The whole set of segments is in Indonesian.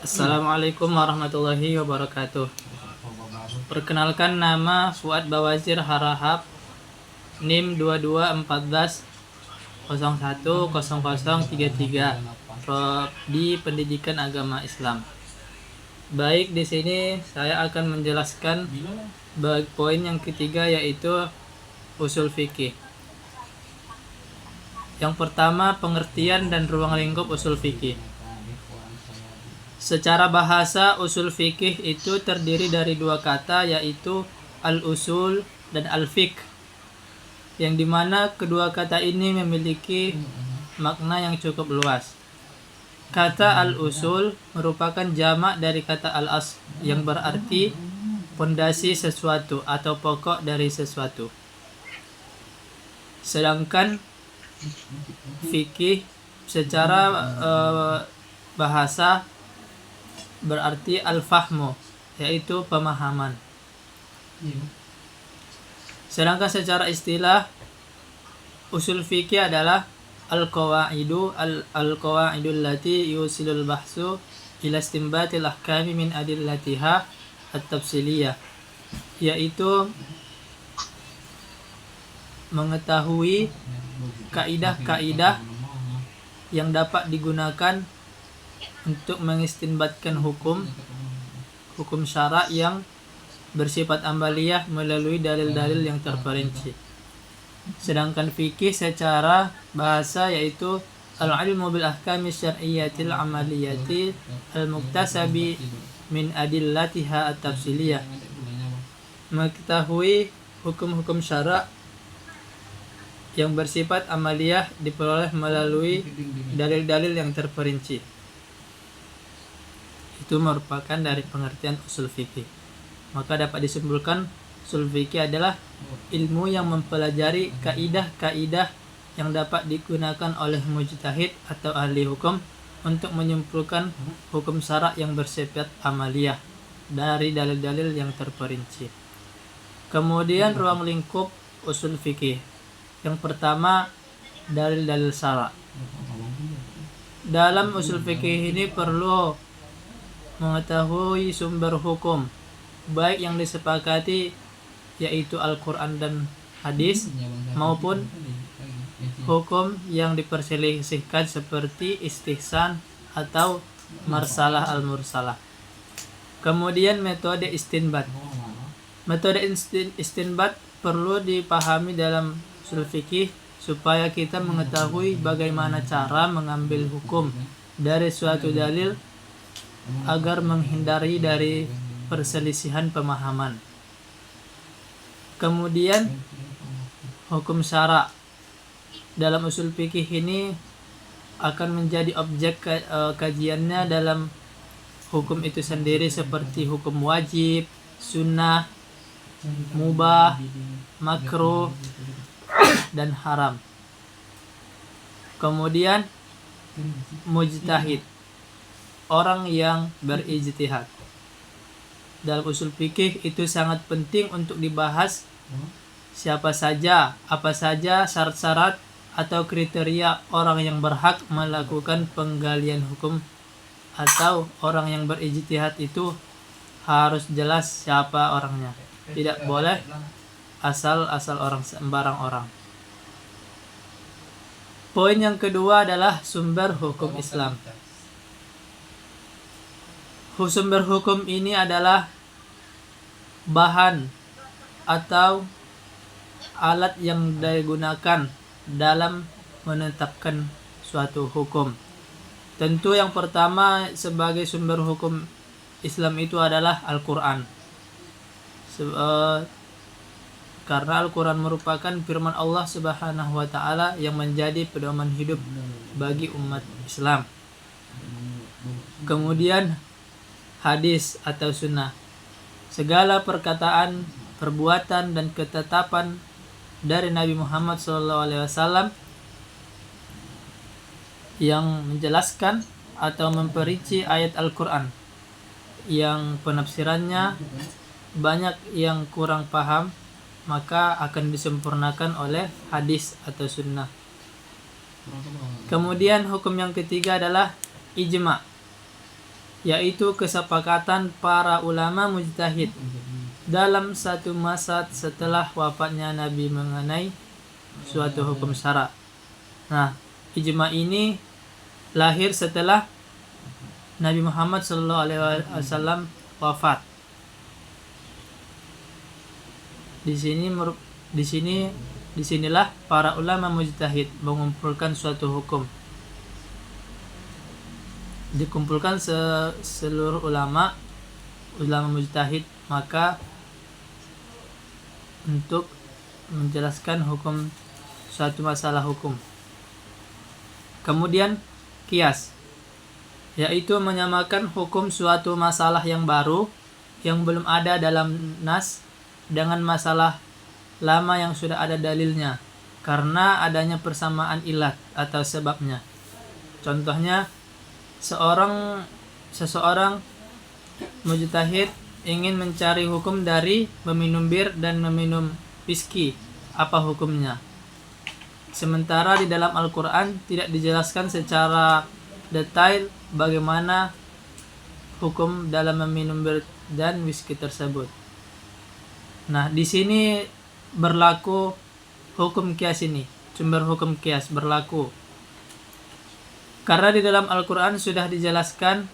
Assalamualaikum warahmatullahi wabarakatuh. Perkenalkan, nama Fuad Bawazir Harahap, NIM 2214010033, Prodi Pendidikan Agama Islam. Baik, di sini saya akan menjelaskan poin yang ketiga, yaitu usul fikih. Yang pertama, pengertian dan ruang lingkup usul fikih. Secara bahasa, usul fikih itu terdiri dari dua kata, yaitu al-usul dan al-fiqh, yang dimana kedua kata ini memiliki makna yang cukup luas. Kata al-usul merupakan jamak dari kata al-asl, yang berarti pondasi sesuatu atau pokok dari sesuatu. Sedangkan fikih secara bahasa berarti al-fahmu, yaitu pemahaman. Sedangkan secara istilah, usul fikih adalah al-qawaidul lati yusilul bahsu ila istinbatil ahkami min adillatiha at-tafsiliyah, yaitu mengetahui kaidah-kaidah yang dapat digunakan untuk mengistinbatkan hukum syara' yang bersifat amaliyah melalui dalil-dalil yang terperinci. Sedangkan fikih secara bahasa yaitu al-ilmu bil ahkami syar'iyyatil amaliyati al-muktasabi min adillatiha at-tafsiliyah, mengetahui hukum-hukum syara' yang bersifat amaliyah diperoleh melalui dalil-dalil yang terperinci. Itu merupakan dari pengertian usul fikih. Maka dapat disimpulkan, usul fikih adalah ilmu yang mempelajari kaidah-kaidah yang dapat digunakan oleh mujtahid atau ahli hukum untuk menyimpulkan hukum syara' yang bersifat amaliyah dari dalil-dalil yang terperinci. Kemudian ruang lingkup usul fikih. Yang pertama, dalil-dalil syara'. Dalam usul fikih ini perlu mengetahui sumber hukum, baik yang disepakati yaitu Al-Quran dan hadis, maupun hukum yang diperselisihkan seperti istihsan atau marsalah al-mursalah. Kemudian metode istinbat. Metode istinbat perlu dipahami dalam usul fikih supaya kita mengetahui bagaimana cara mengambil hukum dari suatu dalil agar menghindari dari perselisihan pemahaman. Kemudian hukum syara' dalam usul fikih ini akan menjadi objek kajiannya dalam hukum itu sendiri, seperti hukum wajib, sunnah, mubah, makruh, dan haram. Kemudian mujtahid, orang yang berijtihad. Dalam usul fikih itu sangat penting untuk dibahas siapa saja, apa saja syarat-syarat atau kriteria orang yang berhak melakukan penggalian hukum, atau orang yang berijtihad itu harus jelas siapa orangnya. Tidak boleh asal-asal orang, sembarang orang. Poin yang kedua adalah sumber hukum Islam. Sumber hukum ini adalah bahan atau alat yang digunakan dalam menetapkan suatu hukum. Tentu yang pertama sebagai sumber hukum Islam itu adalah Al-Quran. Karena Al-Quran merupakan firman Allah Subhanahu wa ta'ala yang menjadi pedoman hidup bagi umat Islam. Kemudian hadis atau sunnah. Segala perkataan, perbuatan, dan ketetapan dari Nabi Muhammad SAW yang menjelaskan atau memperinci ayat Al-Quran yang penafsirannya banyak yang kurang paham, maka akan disempurnakan oleh hadis atau sunnah. Kemudian hukum yang ketiga adalah ijma'. yaitu kesepakatan para ulama mujtahid dalam satu masa setelah wafatnya Nabi mengenai suatu hukum syara. Nah, ijma ini lahir setelah Nabi Muhammad SAW wafat. Disinilah para ulama mujtahid mengumpulkan suatu hukum. Dikumpulkan seluruh ulama mujtahid maka untuk menjelaskan hukum suatu masalah hukum. Kemudian qiyas, yaitu menyamakan hukum suatu masalah yang baru yang belum ada dalam nas dengan masalah lama yang sudah ada dalilnya karena adanya persamaan ilat atau sebabnya. Contohnya, seseorang mujtahid ingin mencari hukum dari meminum bir dan meminum whisky, apa hukumnya? Sementara di dalam Al-Quran tidak dijelaskan secara detail bagaimana hukum dalam meminum bir dan whisky tersebut. Nah, di sini berlaku hukum qiyas ini, sumber hukum qiyas berlaku. Karena di dalam Al-Quran sudah dijelaskan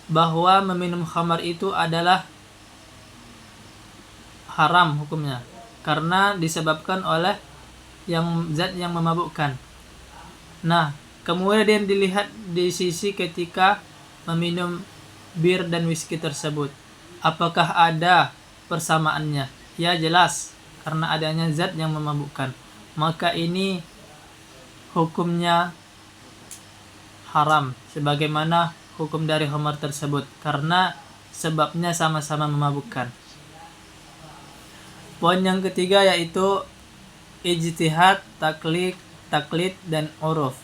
bahwa meminum khamar itu adalah haram hukumnya karena disebabkan oleh zat yang memabukkan. Nah, kemudian dilihat di sisi ketika meminum bir dan whisky tersebut, apakah ada persamaannya? Ya, jelas, karena adanya zat yang memabukkan, maka ini hukumnya haram sebagaimana hukum dari khamar tersebut karena sebabnya sama-sama memabukkan. Poin yang ketiga yaitu ijtihad, taklid dan uruf.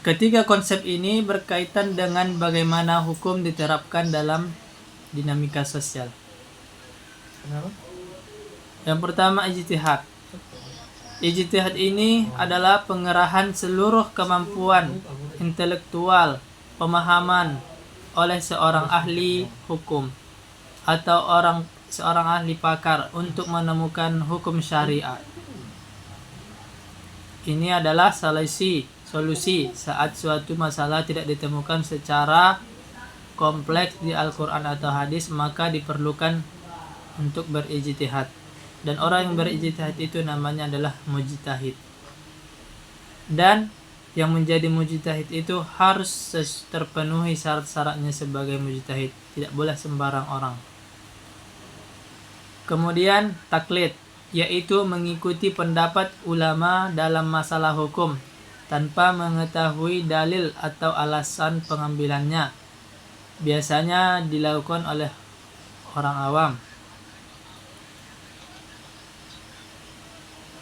Ketiga konsep ini berkaitan dengan bagaimana hukum diterapkan dalam dinamika sosial. Yang pertama, ijtihad. Ijtihad ini adalah pengerahan seluruh kemampuan intelektual, pemahaman oleh seorang ahli hukum atau seorang ahli pakar untuk menemukan hukum syariat. Ini adalah solusi saat suatu masalah tidak ditemukan secara kompleks di Al-Quran atau hadis, maka diperlukan untuk berijtihad. Dan orang yang berijtihad itu namanya adalah mujtahid. Dan yang menjadi mujtahid itu harus terpenuhi syarat-syaratnya sebagai mujtahid, tidak boleh sembarang orang. Kemudian taklid, yaitu mengikuti pendapat ulama dalam masalah hukum tanpa mengetahui dalil atau alasan pengambilannya. Biasanya dilakukan oleh orang awam.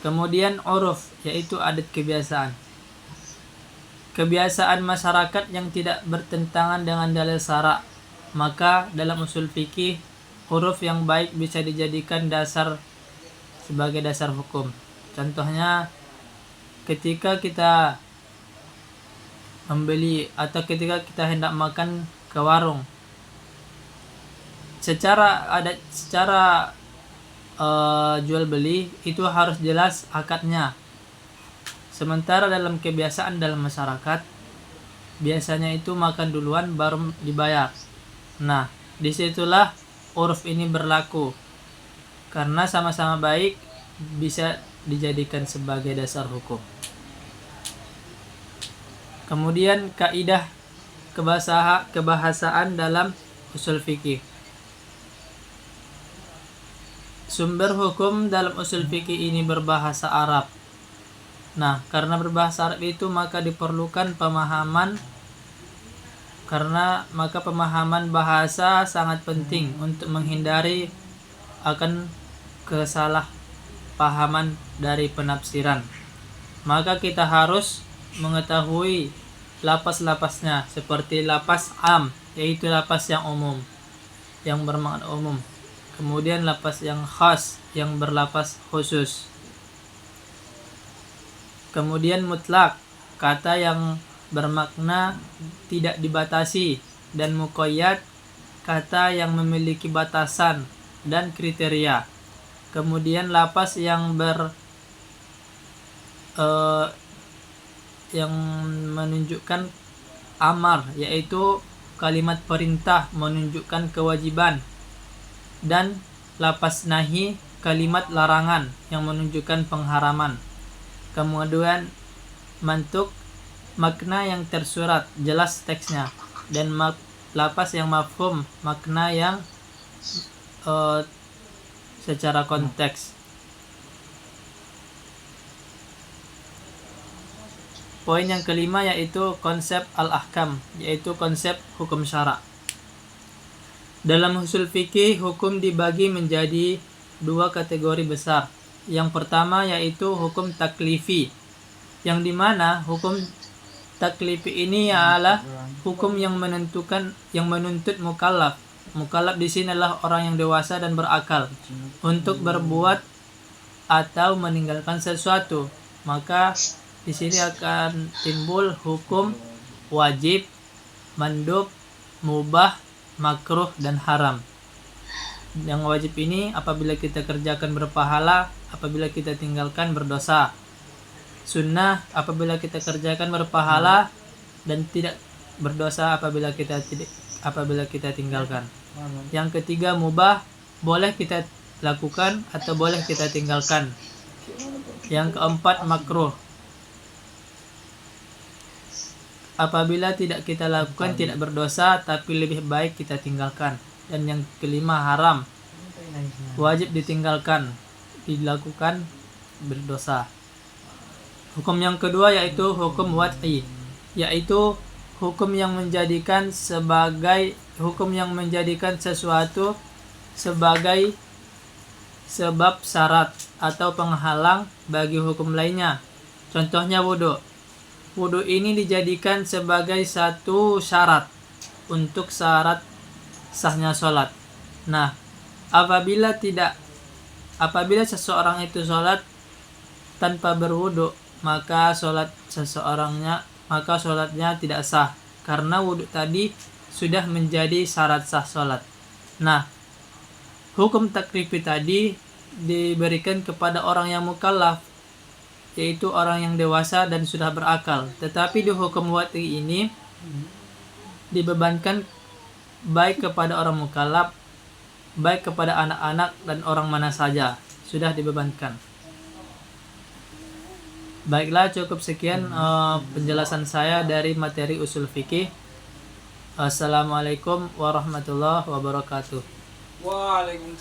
Kemudian uruf, yaitu adat kebiasaan. Kebiasaan masyarakat yang tidak bertentangan dengan dalil syara'. Maka dalam usul fikih, huruf yang baik bisa dijadikan sebagai dasar hukum. Contohnya, ketika kita membeli atau ketika kita hendak makan ke warung, secara jual beli itu harus jelas akadnya. Sementara dalam kebiasaan dalam masyarakat, biasanya itu makan duluan baru dibayar. Nah, disitulah uruf ini berlaku karena sama-sama baik bisa dijadikan sebagai dasar hukum. Kemudian kaidah kebahasaan dalam usul fikih. Sumber hukum dalam usul fikih ini berbahasa Arab. Nah, karena berbahasa Arab itu maka diperlukan pemahaman bahasa sangat penting untuk menghindari akan kesalahpahaman dari penafsiran. Maka kita harus mengetahui lapas-lapasnya, seperti lapas am, yaitu lapas yang umum, yang bermakna umum. Kemudian lapas yang khas, yang berlapas khusus. Kemudian mutlak, kata yang bermakna tidak dibatasi, dan muqayyad kata yang memiliki batasan dan kriteria. Kemudian lafaz yang yang menunjukkan amar, yaitu kalimat perintah menunjukkan kewajiban, dan lafaz nahi kalimat larangan yang menunjukkan pengharaman. Kemudian mantuk makna yang tersurat jelas teksnya, dan lafaz yang mafhum makna yang secara konteks. Poin yang kelima yaitu konsep al-ahkam, yaitu konsep hukum syara'. Dalam usul fikih, hukum dibagi menjadi dua kategori besar. Yang pertama yaitu hukum taklifi, yang dimana hukum taklifi ini adalah hukum yang menuntut mukallaf. Mukallaf di sini adalah orang yang dewasa dan berakal untuk berbuat atau meninggalkan sesuatu. Maka di sini akan timbul hukum wajib, mandub, mubah, makruh, dan haram. Yang wajib ini apabila kita kerjakan berpahala, apabila kita tinggalkan berdosa. Sunnah apabila kita kerjakan berpahala dan tidak berdosa apabila kita tinggalkan. Yang ketiga mubah, boleh kita lakukan atau boleh kita tinggalkan. Yang keempat makruh, apabila tidak kita lakukan tidak berdosa tapi lebih baik kita tinggalkan. Dan yang kelima haram, wajib ditinggalkan, dilakukan berdosa. Hukum yang kedua yaitu hukum wad'i, yaitu hukum yang menjadikan sesuatu sebagai sebab syarat atau penghalang bagi hukum lainnya. Contohnya wudu. Wudu ini dijadikan sebagai satu syarat untuk syarat sahnya sholat. Nah, apabila seseorang itu sholat tanpa berwudu, maka sholatnya tidak sah, karena wudu tadi sudah menjadi syarat sah sholat. Nah, hukum taklifi tadi diberikan kepada orang yang mukallaf, yaitu orang yang dewasa dan sudah berakal. Tetapi di hukum wad'i ini dibebankan baik kepada orang mukallaf, baik kepada anak-anak dan orang mana saja, sudah dibebankan. Baiklah, cukup sekian penjelasan saya dari materi usul fikih. Assalamualaikum warahmatullahi wabarakatuh. Waalaikumsalam.